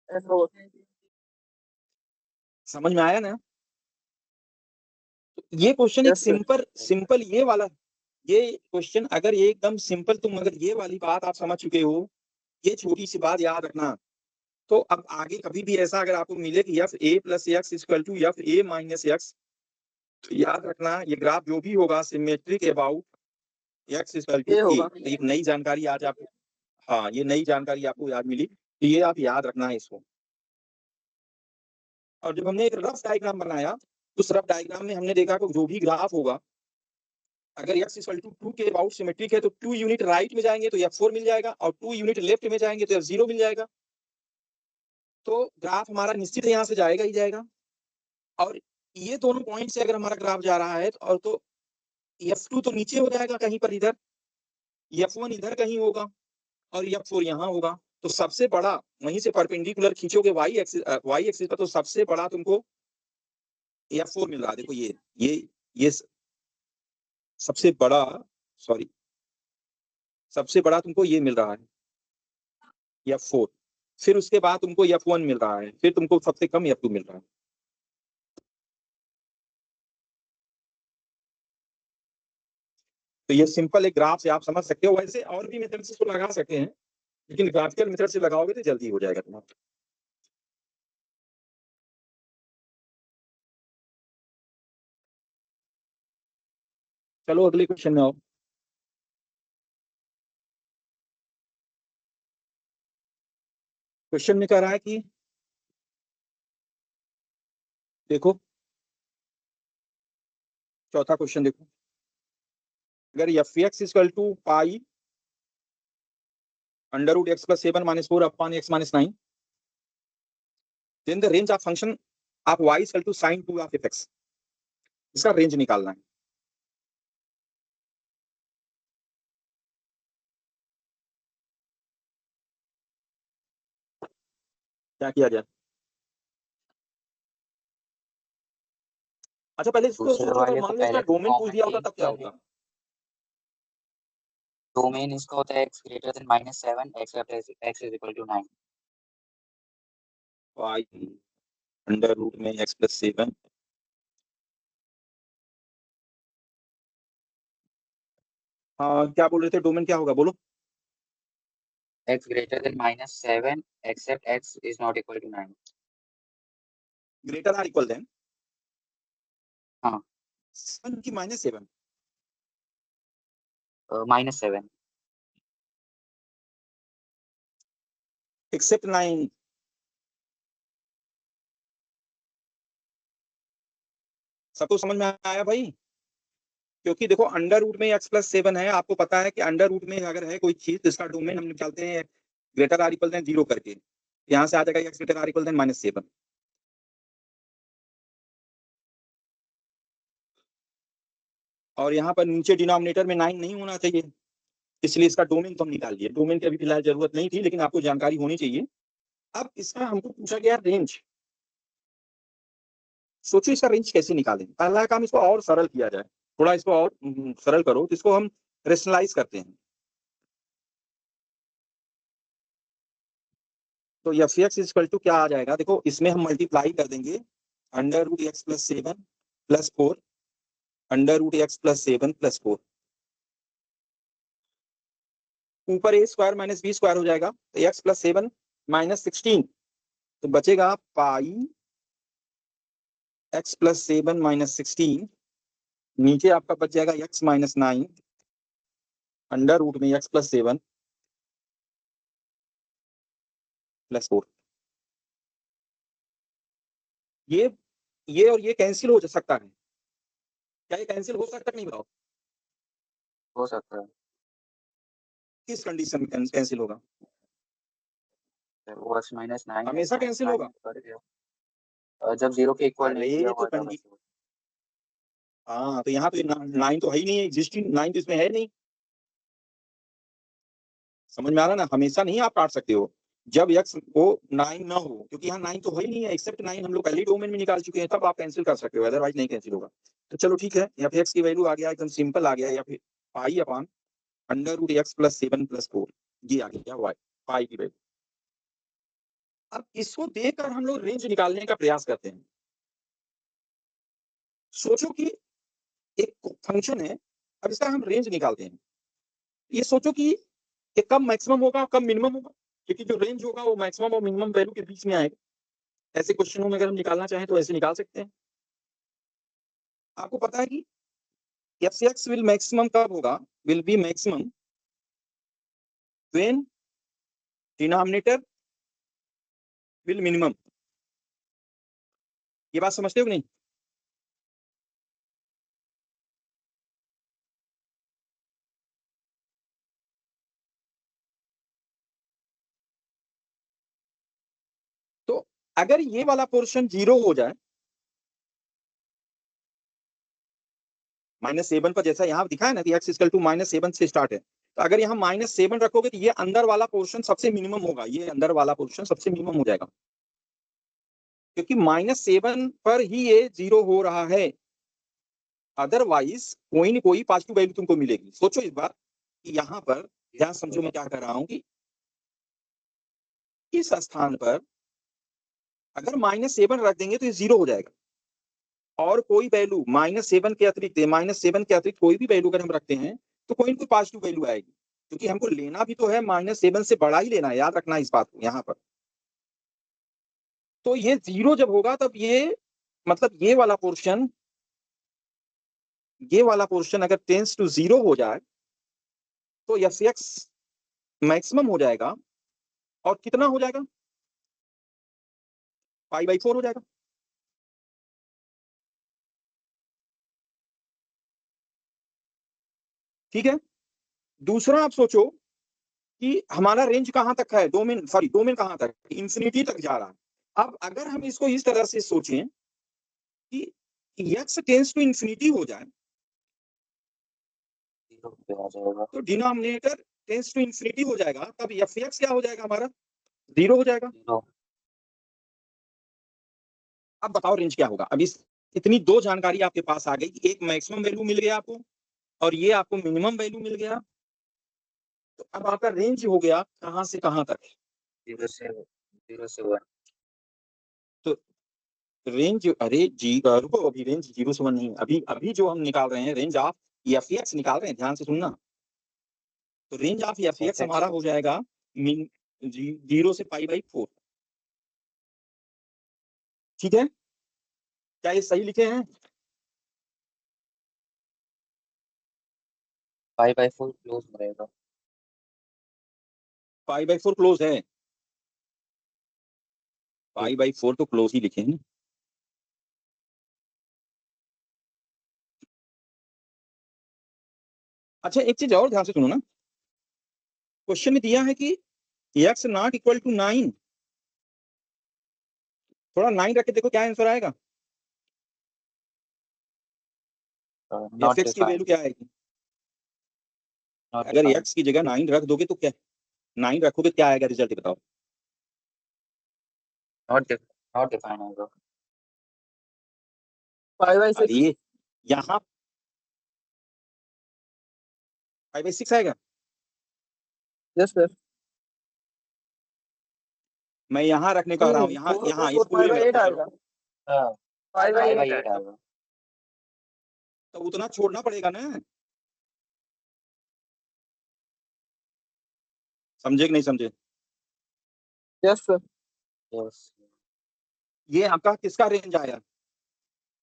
F4 समझ में आया ना? तो ये क्वेश्चन एक सिंपल ये वाला, ये क्वेश्चन अगर ये एकदम सिंपल, तुम अगर ये वाली बात आप समझ चुके हो, ये छोटी सी बात याद रखना, तो अब आगे कभी भी ऐसा अगर आपको मिले कि FA + X = FA - X, तो याद रखना ये ग्राफ जो भी होगा सिमेट्रिक अबाउट X = ये A। होगा। तो एक नई जानकारी आज आपको, हाँ ये नई जानकारी आपको याद मिली, तो ये आप याद रखना है इसको। और जब हमने एक रफ डायग्राम बनाया, उस रफ डायग्राम में हमने देखा कि जो भी ग्राफ होगा अगर X = 2 के अबाउट सिमेट्रिक है तो 2 यूनिट राइट में जाएंगे तो F4 मिल जाएगा और 2 यूनिट लेफ्ट में जाएंगे तो F0 मिल जाएगा। तो ग्राफ हमारा निश्चित यहाँ से जाएगा ही जाएगा। और ये दोनों पॉइंट से अगर हमारा ग्राफ जा रहा है और तो F2 तो नीचे हो जाएगा कहीं पर इधर, F1 इधर कहीं होगा और F4 यहाँ होगा। तो सबसे बड़ा वहीं से परपेंडिकुलर खींचोगे y एक्सिस पर, तो सबसे बड़ा तुमको F4 मिल रहा है। देखो ये सबसे बड़ा, सॉरी सबसे बड़ा तुमको ये मिल रहा है F4, फिर उसके बाद तुमको F1 मिल रहा है, फिर तुमको सबसे कम F2 मिल रहा है। तो ये सिंपल एक ग्राफ से आप समझ सकते हो। वैसे और भी मेथड से इसको लगा सकते हैं, लेकिन ग्राफिकल मेथड से लगाओगे तो जल्दी हो जाएगा तुम्हारा। चलो अगले क्वेश्चन में आओ। क्वेश्चन में कह रहा है कि देखो चौथा क्वेश्चन देखो, अगर Fx = pi √x + 7 - 4 / x - 9, then the range of function of y = sin 2 of fx, इसका रेंज निकालना है। क्या किया जाए? अच्छा पहले इसको दूसरे सोचो, अगर वाले को मान लो इसका पहले डोमेन पूछ दिया होता तब क्या होता? डोमेन इसका होता है x > -7 x = 9। y √x + 7, हाँ क्या बोल रहे थे, डोमेन क्या होगा बोलो? x > -7 except x is not equal to 9। Greater or equal than, हाँ 7 की -7, -7 एक्सेप्ट 9। सबको समझ में आया भाई? क्योंकि देखो अंडर रूट में x + 7 है, आपको पता है कि अंडर रूट में अगर है कोई चीज, इसका डोमेन हम निकालते हैं ग्रेटर आर इक्वल देन 0 करके, यहाँ से आ जाएगा x greater or equal than -7। और यहाँ पर नीचे डिनोमिनेटर में 9 नहीं होना चाहिए, इसलिए इसका डोमेन तो हम निकाल लिए। डोमेन की अभी फिलहाल जरूरत नहीं थी, लेकिन आपको जानकारी होनी चाहिए। अब इसका हमको पूछा गया रेंज। सोचो इसका रेंज कैसे निकालें। पहला काम इसको और सरल किया जाए, थोड़ा इसको और सरल करो, तो इसको हम रेशनलाइज करते हैं। तो एफ एक्स इक्वल टू क्या आ जाएगा, देखो इसमें हम मल्टीप्लाई कर देंगे under root x plus 7 plus 4 under root x plus 7 plus 4, ऊपर a square minus b square हो जाएगा, तो एक्स प्लस 7 माइनस 16, तो बचेगा पाई एक्स प्लस 7 माइनस 16, नीचे आपका बच जाएगा एक्स माइनस 9 अंडर रूट में एक्स प्लस 7 प्लस 4। ये और ये कैंसिल हो सकता है, क्या ये कैंसिल हो सकता है? नहीं बताओ हो सकता है। किस कंडीशन में कैंसिल होगा? वो x माइनस 9 हमेशा कैंसिल होगा। जब 0 के इक्वल नहीं अरे किया तो हुआ था। हाँ, तो यहाँ तो 9 तो है ही नहीं, एग्जिस्टिंग 9 तो इसमें है नहीं। समझ में आ रहा ना, हमेशा नहीं आप काट सकते हो जब x को 9 ना हो, क्योंकि यहाँ 9 तो है ही नहीं है, एक्सेप्ट 9 हम लोग पहले डोमेन में निकाल चुके हैं, तब आप कैंसिल कर सकते हो, अदरवाइज नहीं कैंसिल होगा। तो चलो ठीक है, यहाँ पे x की वैल्यू आ गया, एकदम सिंपल आ गया, या फिर pi upon under root x plus 7 plus 4, ये आ गया y पाई की वैल्यू। अब इसको देखकर हम लोग रेंज निकालने का प्रयास करते हैं। सोचो कि एक फंक्शन है, अब इसका हम रेंज निकालते हैं। ये सोचो कि ये कब मैक्सिमम होगा कब मिनिमम होगा, क्योंकि जो रेंज होगा वो मैक्सिमम और मिनिमम वैल्यू के बीच में आएगा। ऐसे क्वेश्चनों में अगर हम निकालना चाहें तो ऐसे निकाल सकते हैं। आपको पता है कि एफ एक्स विल मैक्सिमम कब होगा, will be maximum when denominator will minimum. ये बात समझते हो कि नहीं? तो अगर ये वाला पोर्शन 0 हो जाए, -7 पर, जैसा यहाँ दिखा है ना कि x इक्वल टू -7 से स्टार्ट है, तो अगर यहाँ -7 रखोगे तो ये अंदर वाला पोर्शन सबसे मिनिमम होगा, ये अंदर वाला पोर्शन सबसे मिनिमम हो जाएगा, क्योंकि -7 पर ही ये 0 हो रहा है। अदरवाइज कोई न कोई पॉजिटिव वैल्यू तुमको मिलेगी। सोचो इस बार कि यहाँ पर ध्यान समझो मैं क्या कर रहा हूँ कि इस स्थान पर अगर -7 रख देंगे तो ये 0 हो जाएगा, और कोई वैल्यू -7 के अतिरिक्त, -7 के अतिरिक्त कोई भी वैल्यू अगर हम रखते हैं तो कोई न कोई पॉजिटिव वैल्यू आएगी, क्योंकि हमको लेना भी तो है -7 से बड़ा ही लेना है, याद रखना इस बात को यहाँ पर। तो ये 0 जब होगा तब ये मतलब ये वाला पोर्शन अगर टेंस टू 0 हो जाए तो एफ एक्स मैक्सिमम हो जाएगा, और कितना हो जाएगा? π/4 हो जाएगा। ठीक है, दूसरा आप सोचो कि हमारा रेंज कहां तक है, डोमेन कहां तक, इंफिनिटी तक जा रहा है। अब अगर हम इसको इस तरह से सोचें कि x टेंस टू इंफिनिटी हो जाए तो डिनोमिनेटर टेंस टू इंफिनिटी हो जाएगा, तब एफ एक्स क्या हो जाएगा हमारा? 0 हो जाएगा। अब बताओ रेंज क्या होगा। अब इतनी दो जानकारी आपके पास आ गई, एक मैक्सिमम वैल्यू मिल गया आपको और ये आपको मिनिमम वैल्यू मिल गया, तो अब आपका रेंज हो गया कहां से कहां तक? 0 से 1। तो रेंज, अरे जी रुको, अभी रेंज 0 से 1 नहीं, अभी जो हम निकाल रहे हैं रेंज ऑफ एफ एक्स निकाल रहे हैं, ध्यान से सुनना। तो रेंज ऑफ एफ एक्स हमारा हो जाएगा 0 से π/4। ठीक है, क्या ये सही लिखे हैं? π/4 क्लोज रहेगा। π/4 क्लोज है, π/4 तो क्लोज ही लिखे हैं। अच्छा एक चीज और ध्यान से सुनो ना, क्वेश्चन में दिया है कि x नॉट इक्वल टू 9, थोड़ा 9 रख के देखो क्या आंसर आएगा। नॉट एफ एक्स की वैल्यू क्या आएगी? अगर एक्स की जगह 9 रख दोगे तो क्या 9 रखोगे क्या आएगा रिजल्ट बताओ? नॉट डिफाइन होगा। 5/6 अरे यहाँ 5/6 आएगा। यस सर मैं यहाँ रखने का रहा हूँ, यहाँ यहाँ इस पूरे में 5/8 रखो। आएगा। हाँ 5/8 5/8 आएगा। आएगा। तो उतना छोड़ना पड़ेगा ना, समझे कि नहीं समझे? यस सर यस ये आपका किसका रेंज आया?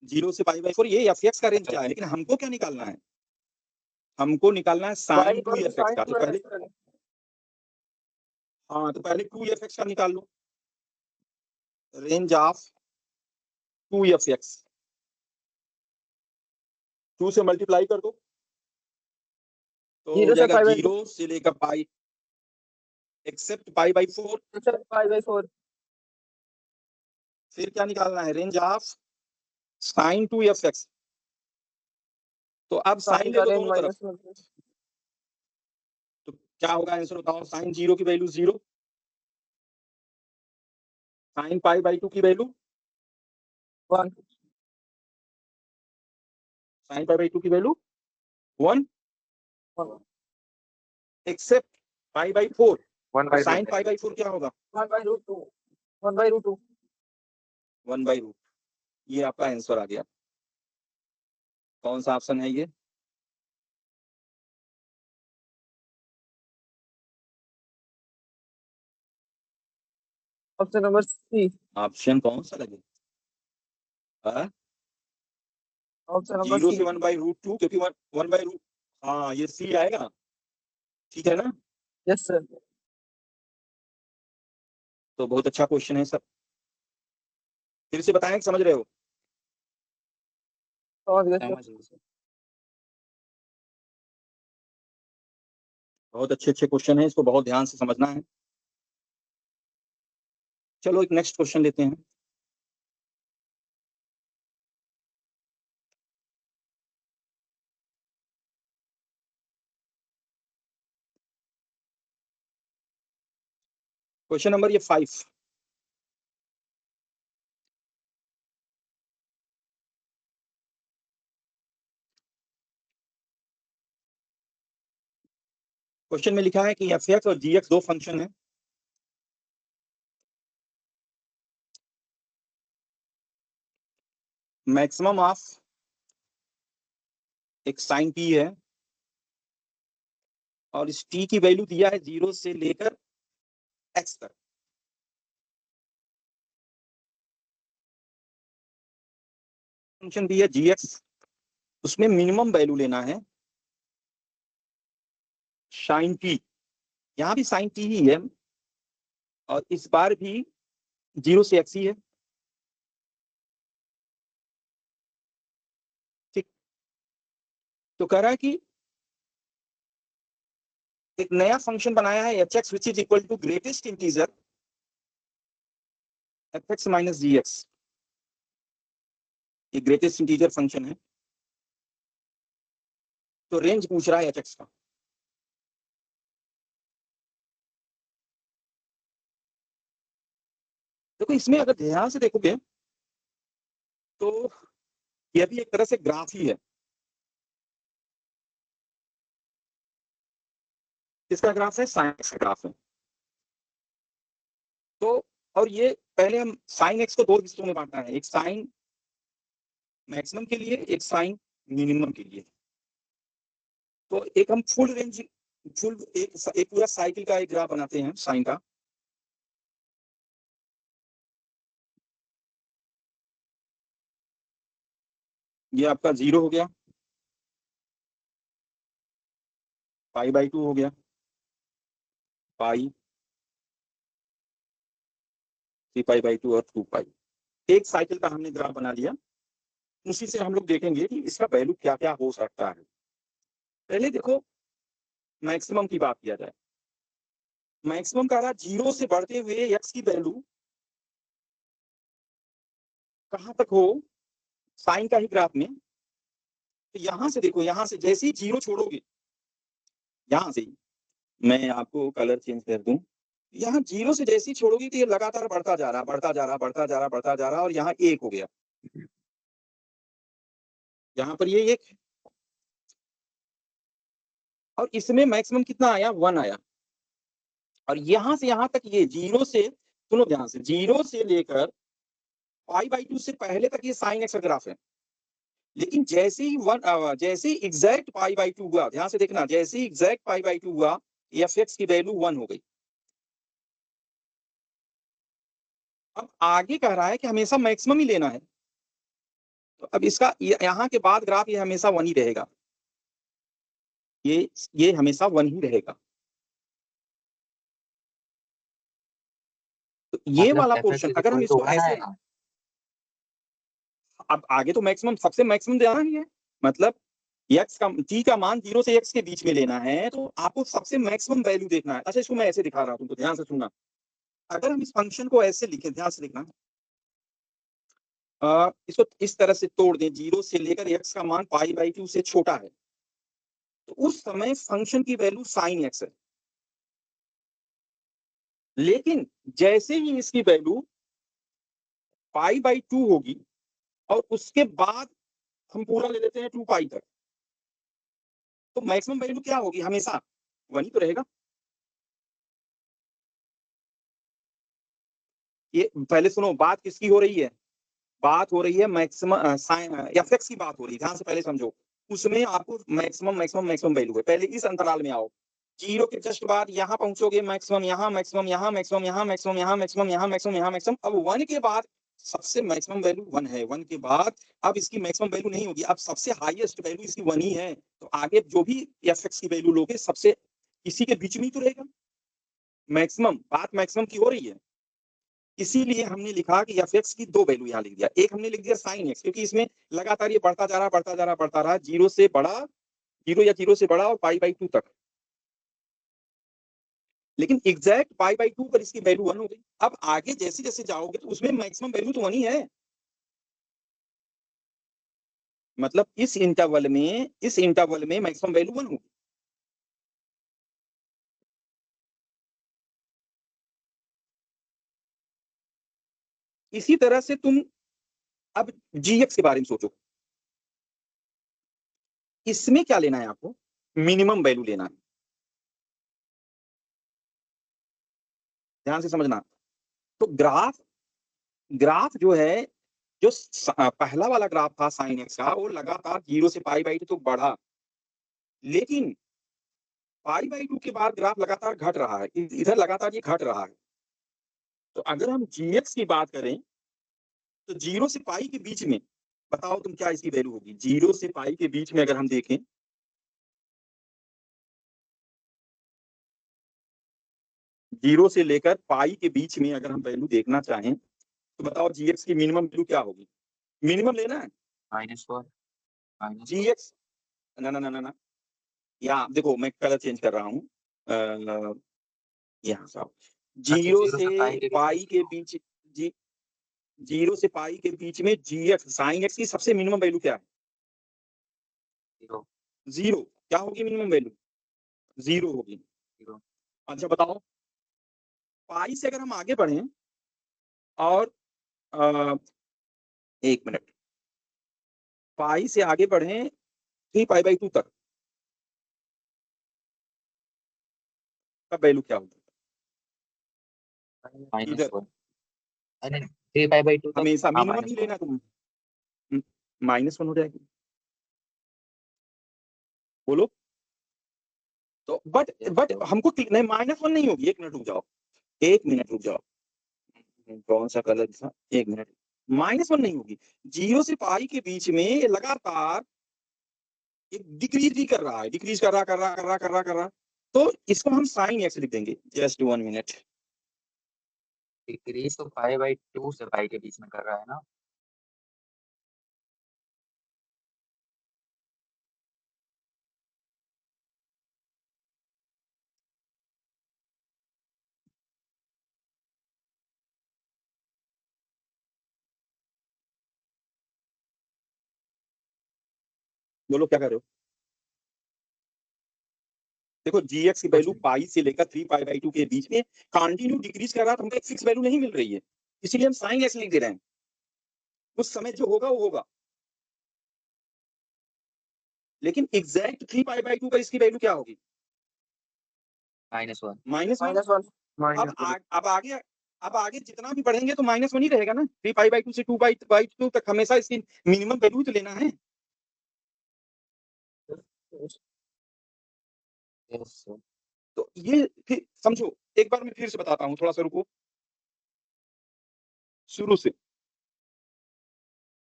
0 से π/4, ये एफ एक्स का रेंज आया, लेकिन हमको क्या निकालना है? हमको निकालना है साइन 2f(x) का। तो पहले हाँ, तो पहले 2f(x) का निकाल लो, रेंज ऑफ 2f(x), 2 से मल्टीप्लाई कर दो तो हो 0 से जाएगा 5/4 0 से लेकर पाई एक्सेप्ट π/4। except 5/4 फिर क्या निकालना है? Range of sine 2f(x). तो अब साइन ले लो दोनों तरफ, तो क्या होगा आंसर बताओ? साइन 0 की वैल्यू 0, साइन π/2 की वैल्यू 1 साइन π/2 की वैल्यू 1 एक्सेप्ट π/4। 1/2 साइन π/4 क्या होगा? 1/√2 1/√2 1/√। ये आपका आंसर आ गया। कौन सा ऑप्शन है ये? Option number C. ऑप्शन कौन सा लगे? ऑप्शन नंबर 0 सी से 1/√2, क्योंकि 1/√, हाँ ये सी आएगा, ठीक है ना? यस सर तो बहुत अच्छा क्वेश्चन है सर। फिर से बताएं कि समझ रहे हो? समझ गए सर। बहुत अच्छे अच्छे क्वेश्चन है, इसको बहुत ध्यान से समझना है। चलो एक नेक्स्ट क्वेश्चन लेते हैं। क्वेश्चन नंबर ये 5। क्वेश्चन में लिखा है कि एफ एक्स और जी एक्स दो फंक्शन है। मैक्सिमम ऑफ एक साइन टी है और इस टी की वैल्यू दिया है 0 से लेकर एक्स तक। फंक्शन दी है जी एक्स, उसमें मिनिमम वैल्यू लेना है साइन टी। यहाँ भी साइन टी ही है और इस बार भी 0 से एक्स ही है, ठीक। तो कह रहा है कि एक नया फंक्शन बनाया है H x which is equal to greatest integer F x minus G x. ये ग्रेटेस्ट इंटीजर फंक्शन है, तो रेंज पूछ रहा है एच एक्स का। देखो इसमें अगर ध्यान से देखोगे तो यह भी एक तरह से ग्राफ ही है। किसका ग्राफ है? साइन एक्स का ग्राफ है। तो और ये पहले हम साइन एक्स को दो हिस्सों में बांटना है, एक साइन मैक्सिमम के लिए, एक साइन मिनिमम के लिए। तो एक हम फुल रेंज एक पूरा साइकिल का एक ग्राफ बनाते हैं साइन का। ये आपका 0 हो गया, π/2 हो गया, पाई, 3π/2 और 2π। एक साइकिल का हमने ग्राफ बना लिया। उसी से हम लोग देखेंगे कि इसका वैल्यू क्या क्या हो सकता है। पहले देखो मैक्सिमम की बात किया जाए। मैक्सिमम का रहा 0 से बढ़ते हुए एक्स की वैल्यू कहां तक हो, साइन का ही ग्राफ में तो यहाँ से देखो, यहाँ से जैसे ही 0 छोड़ोगे, यहाँ से ही मैं आपको कलर चेंज कर दूं, यहाँ 0 से जैसे ही छोड़ोगे तो ये लगातार बढ़ता जा रहा, बढ़ता जा रहा, बढ़ता जा रहा, बढ़ता जा रहा, और यहाँ 1 हो गया। यहाँ पर ये 1, और इसमें मैक्सिमम कितना आया, 1 आया। और यहाँ से यहाँ तक ये 0 से, सुनो ध्यान से, 0 से लेकर π/2 से पहले तक ये sin x का ग्राफ है। लेकिन जैसे ही जैसे ही एग्जैक्ट π/2 हुआ, ध्यान से देखना, जैसे ही एग्जैक्ट π/2 हुआ, f(x) की वैल्यू 1 हो गई। अब आगे कह रहा है कि हमेशा मैक्सिमम ही लेना है, तो अब इसका यहाँ के बाद ग्राफ ये हमेशा 1 ही रहेगा, ये हमेशा 1 ही रहेगा। तो ये मतलब वाला fx पोर्शन is अगर हम equal to इसको 1 ऐसे, आएगा। अब आगे तो मैक्सिमम, सबसे मैक्सिमम देना ही है, मतलब x का, t का मान 0 से x के बीच में लेना है, तो आपको सबसे मैक्सिमम वैल्यू देखना है। अच्छा, इसको मैं ऐसे दिखा रहा हूं, तुमको ध्यान से सुनना। अगर हम इस फंक्शन को ऐसे लिखें, ध्यान से देखना, इसको इस तरह से तोड़ दें, 0 से लेकर x का मान π/2 से छोटा है, तो उस समय फंक्शन की वैल्यू sin x है। लेकिन जैसे ही इसकी वैल्यू π/2 होगी, और उसके बाद हम पूरा ले लेते हैं 2π तक, तो मैक्सिमम वैल्यू क्या होगी, हमेशा 1 ही तो रहेगा। ये पहले सुनो, बात किसकी हो रही है, बात हो रही है मैक्सिमम f(x) की बात हो रही है, ध्यान से पहले समझो। उसमें आपको मैक्सिमम मैक्सिमम मैक्सिमम वैल्यू है, पहले इस अंतराल में आओ, 0 के जस्ट बाद यहाँ पहुंचोगे मैक्सिमम, यहाँ मैक्सिमम, यहाँ मैक्सिमम, यहाँ मैक्सिमम, यहाँ मैक्सिमम, यहाँ मैक्सिमम, यहाँ मैक्सिमम। अब 1 के बाद सबसे मैक्सिमम वैल्यू 1 है, 1 के बाद अब इसकी मैक्सिमम वैल्यू नहीं होगी, अब सबसे हाईएस्ट वैल्यू इसकी 1 ही है। तो आगे जो भी f(x) की वैल्यू लोगे, सबसे इसी के बीच में ही तो रहेगा मैक्सिमम, बात मैक्सिमम की हो रही है। इसीलिए हमने लिखा कि f(x) की 2 वैल्यू यहाँ लिख दिया, एक हमने लिख दिया sin x, क्योंकि इसमें लगातार ये बढ़ता जा रहा, बढ़ता जा रहा, बढ़ता रहा, 0 से बड़ा, 0 या 0 से बड़ा, और π/2 तक। लेकिन एग्जैक्ट π/2 पर इसकी वैल्यू 1 हो गई। अब आगे जैसे जैसे जाओगे तो उसमें मैक्सिमम वैल्यू तो 1 ही है, मतलब इस इंटरवल में मैक्सिमम वैल्यू 1 होगी। इसी तरह से तुम अब gx के बारे में सोचो, इसमें क्या लेना है आपको, मिनिमम वैल्यू लेना है, ध्यान से समझना। तो ग्राफ जो है, जो पहला वाला ग्राफ था sin x का, वो लगातार 0 से π/2 तो बढ़ा, लेकिन π/2 के बाद ग्राफ लगातार घट रहा है, इधर लगातार ये घट रहा है। तो अगर हम gx की बात करें, तो 0 से पाई के बीच में, बताओ तुम क्या इसकी वैल्यू होगी, 0 से पाई के बीच में अगर हम देखें, 0 से लेकर पाई के बीच में अगर हम वैल्यू देखना चाहें, तो बताओ gx की मिनिमम वैल्यू क्या होगी, मिनिमम लेना है -4 gx, ना ना ना ना ना, यहाँ देखो मैं कलर चेंज कर रहा हूँ, यहाँ साहब, 0 0 से से पाई के बीच, जी 0 से पाई के बीच में gx sin x की सबसे मिनिमम वैल्यू क्या है, 0। क्या होगी मिनिमम वैल्यू, 0 होगी। 0। अच्छा बताओ, पाई से अगर हम आगे बढ़ें, और एक मिनट, पाई से आगे बढ़ें 3π/2 तक, का वैल्यू क्या होगी, इधर -4 अरे 3π/2 तक, हमेशा हाँ मिनिमम ही -4 लेना तुम, -1 हो जाएगी, बोलो। तो बट हमको नहीं, -1 नहीं होगी, 1 मिनट रुक जाओ, 1 मिनट रुक जाओ, कौन सा कलर था, 1 मिनट, -1 नहीं होगी, 0 से पाई के बीच में ये लगातार एक डिक्रीज ही कर रहा है, डिक्रीज कर रहा, कर रहा, कर रहा, कर रहा, कर रहा, तो इसको हम sin x लिख देंगे, जस्ट 1 मिनट। डिक्रीज तो π/2 से पाई के बीच में कर रहा है ना। बोलो क्या कर रहे हो? देखो gx की वैल्यू पाई से लेकर 3π/2 के बीच में कंटिन्यू डिक्रीज कर रहा है, तो हमको एक फिक्स वैल्यू नहीं मिल रही है, इसीलिए हम साइन एक्स लिख दे रहे हैं। उस समय जो होगा वो होगा, लेकिन एग्जैक्ट 3π/2 पर इसकी वैल्यू क्या होगी? -1 -1। -1 अब आगे जितना भी बढ़ेंगे तो -1 ही रहेगा ना। 3π/2 से 2π/2 तक हमेशा इसकी मिनिमम वैल्यू तो लेना है। Yes sir. तो ये फिर समझो, एक बार मैं फिर से बताता हूँ, थोड़ा सा रुको शुरू से।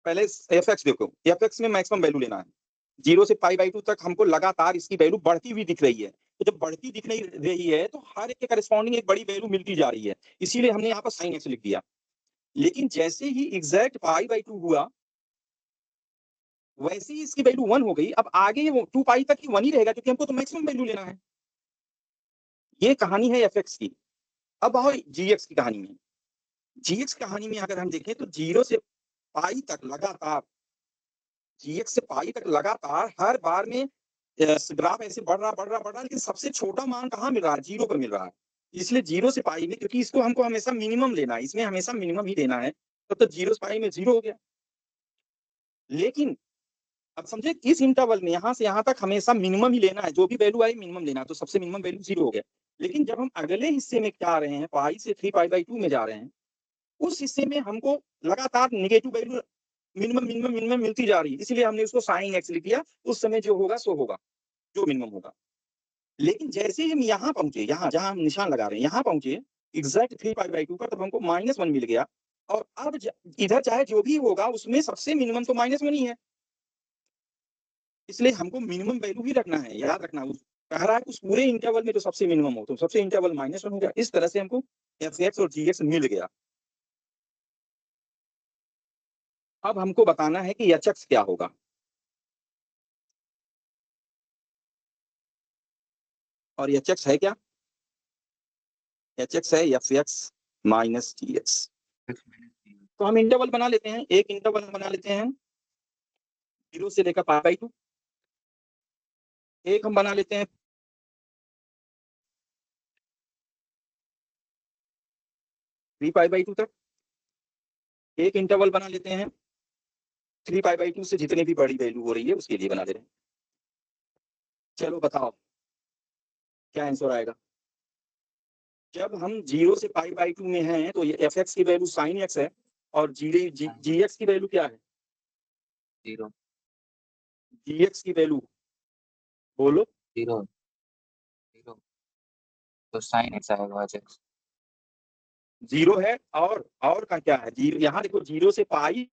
पहले एफ एक्स देखो, एफ एक्स में मैक्सिमम वैल्यू लेना है। 0 से π/2 तक हमको लगातार इसकी वैल्यू बढ़ती हुई दिख रही है, तो जब बढ़ती दिख नहीं रही है तो हर एक के करस्पॉन्डिंग एक बड़ी वैल्यू मिलती जा रही है, इसीलिए हमने यहाँ पर साइन एक्स लिख दिया। लेकिन जैसे ही एग्जैक्ट π/2 हुआ, वैसे ही इसकी वैल्यू 1 हो गई। अब आगे वो 2π तक ही 1 ही रहेगा, क्योंकि हमको तो मैक्सिमम वैल्यू लेना है। ये कहानी है एफ एक्स की। अब आओ जीएक्स की कहानी में। जीएक्स कहानी में अगर हम देखें तो 0 से पाई तक लगातार, जीएक्स से पाई तक लगातार हर बार में ग्राफ ऐसे बढ़ रहा, लेकिन सबसे छोटा मान कहाँ मिल रहा है? 0 पर मिल रहा है। इसलिए 0 से पाई में, क्योंकि इसको हमको हमेशा मिनिमम लेना है, इसमें हमेशा मिनिमम ही लेना है, तब तो 0 से पाई में 0 हो गया। लेकिन अब समझे, इस इंटरवल में यहाँ से यहाँ तक हमेशा मिनिमम ही लेना है, जो भी वैल्यू आई मिनिमम लेना है, तो सबसे मिनिमम वैल्यू 0 हो गया। लेकिन जब हम अगले हिस्से में जा रहे हैं, पाई से 3π/2 में जा रहे हैं, उस हिस्से में हमको लगातार नेगेटिव वैल्यू मिनिमम मिलती जा रही है, इसलिए हमने उसको साइन एक्स लिख दिया। उस समय जो होगा सो होगा, जो मिनिमम होगा। लेकिन जैसे ही हम यहाँ पहुंचे, यहाँ जहां हम निशान लगा रहे हैं, यहाँ पहुंचे एग्जैक्ट 3π/2 पर, तब हमको -1 मिल गया। और अब इधर चाहे जो भी होगा, उसमें सबसे मिनिमम तो -1 ही है, इसलिए हमको मिनिमम वैल्यू ही रखना है। याद रखना, उस कह रहा है उस पूरे इंटरवल में जो सबसे मिनिमम हो, तो सबसे इंटरवल -1 हो गया। इस तरह से हमको एफ एक्स और जी एक्स मिल गया। अब हमको बताना है कि एच एक्स क्या होगा। और एच एक्स है क्या? एच एक्स है f x minus G x. तो हम इंटरवल बना लेते हैं, एक इंटरवल बना लेते हैं 0 से लेकर π/2। एक हम बना लेते हैं 3π/2 तक। एक इंटरवल बना लेते हैं 3π/2 से जितनी भी बड़ी वैल्यू हो रही है उसके लिए बना दे रहे हैं। चलो बताओ क्या आंसर आएगा। जब हम 0 से π/2 में हैं, तो ये एफ एक्स की वैल्यू साइन एक्स है, और जी एक्स की वैल्यू क्या है? 0 जी एक्स की वैल्यू बोलो। 0 तो साइन एक्स आएगा। एच एक्स 0 है, और का क्या है? जीरो, यहाँ देखो 0 से पाई,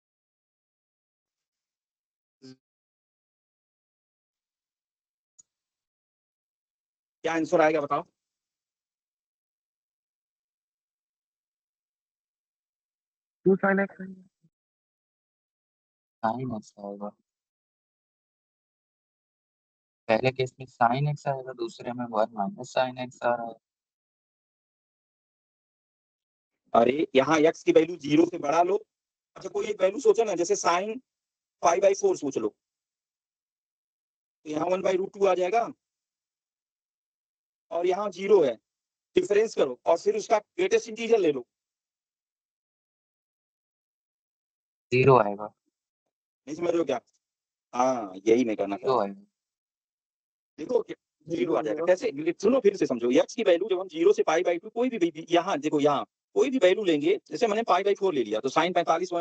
क्या आंसर आएगा बताओ। साइन एक्स साइन एक्स आएगा। पहले केस में साइन एक्स आएगा, दूसरे में 1 - साइन एक्स आ रहा है। अरे यहाँ एक्स की वैल्यू 0 से बढ़ा लो। अच्छा कोई एक वैल्यू सोचो ना, जैसे साइन π/4 सोच लो, तो यहाँ 1/√2 आ जाएगा, और यहाँ 0 है। डिफरेंस करो और फिर उसका ग्रेटेस्ट इंटीजर ले लो। 0 आएगा। नहीं समझ रहे हो क्या? हाँ यही मैं करना 0 चाहता हूँ। आएगा। देखो 0 आ जाएगा कैसे, सुनो फिर से समझो। एक्स की वैल्यू जब हम 0 से π/2 कोई भी यहाँ देखो, यहाँ कोई भी वैल्यू लेंगे, जैसे मैंने π/4 ले लिया, तो साइन 45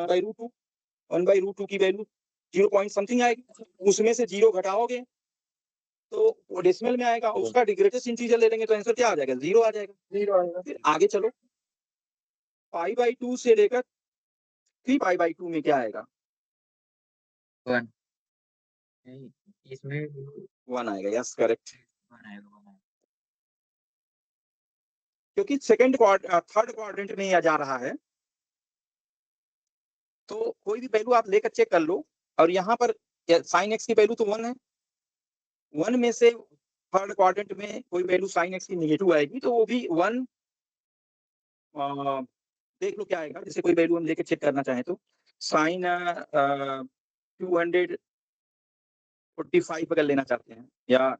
1/√2 की वैल्यू 0 पॉइंट समथिंग आएगी। उसमें से 0 घटाओगे तो वो डेसिमल में आएगा, उसका ग्रेटेस्ट इंटीजर ले लेंगे तो आंसर क्या आ जाएगा? 0 आ जाएगा। 0 आएगा। फिर आगे चलो, π/2 से लेकर 3π/2 में क्या आएगा? 1 इसमें 1 आएगा। Yes correct. 1 आएगा। क्योंकि थर्ड क्वाड्रेंट में यह जा रहा है, तो कोई भी वैल्यू आप लेकर चेक कर लो। और यहाँ पर साइन एक्स की वैल्यू तो 1 है, 1 में से थर्ड क्वाड्रेंट में कोई वैल्यू साइन एक्स की नेगेटिव आएगी, तो वो भी 1 देख लो क्या आएगा। जैसे कोई वैल्यू हम लेके चेक करना चाहें तो साइन 200 45 अगर लेना चाहते हैं या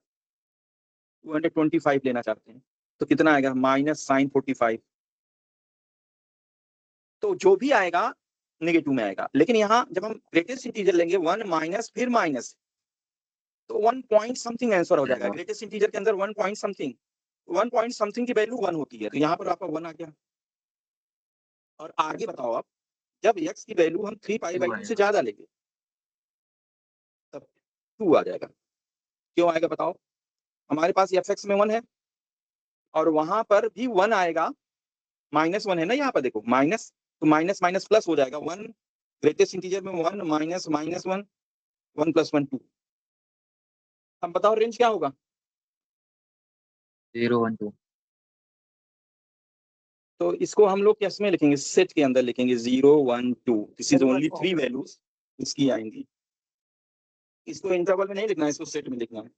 225 लेना चाहते हैं तो कितना आएगा माइनस साइन 45। तो जो भी आएगा नेगेटिव में आएगा, लेकिन यहाँ जब हम ग्रेटेस्ट इंटीजर लेंगे 1 माइनस फिर माइनस तो 1 पॉइंट समथिंग आंसर हो जाएगा। ग्रेटेस्ट इंटीजर के अंदर 1 पॉइंट समथिंग की वैल्यू 1 होती है, तो यहाँ पर आपका 1 आ गया। और आगे बताओ आप, जब x की वैल्यू हम 3π/2 से ज्यादा लेंगे तब 2 आ जाएगा। क्यों आएगा बताओ? हमारे पास fx में 1 है और वहां पर भी 1 आएगा, -1 है ना यहाँ पर, देखो माइनस, तो माइनस माइनस प्लस हो जाएगा। 1 ग्रेटेस्ट इंटीजर में 1 माइनस माइनस 1 1 + 1 2। अब बताओ रेंज क्या होगा? 0 1 2। तो इसको हम लोग किस में लिखेंगे? सेट के अंदर लिखेंगे 0 1 2। दिस इज ओनली 3 वैल्यूज इसकी आएंगी। इसको इंटरवल में नहीं लिखना है, इसको सेट में लिखना है।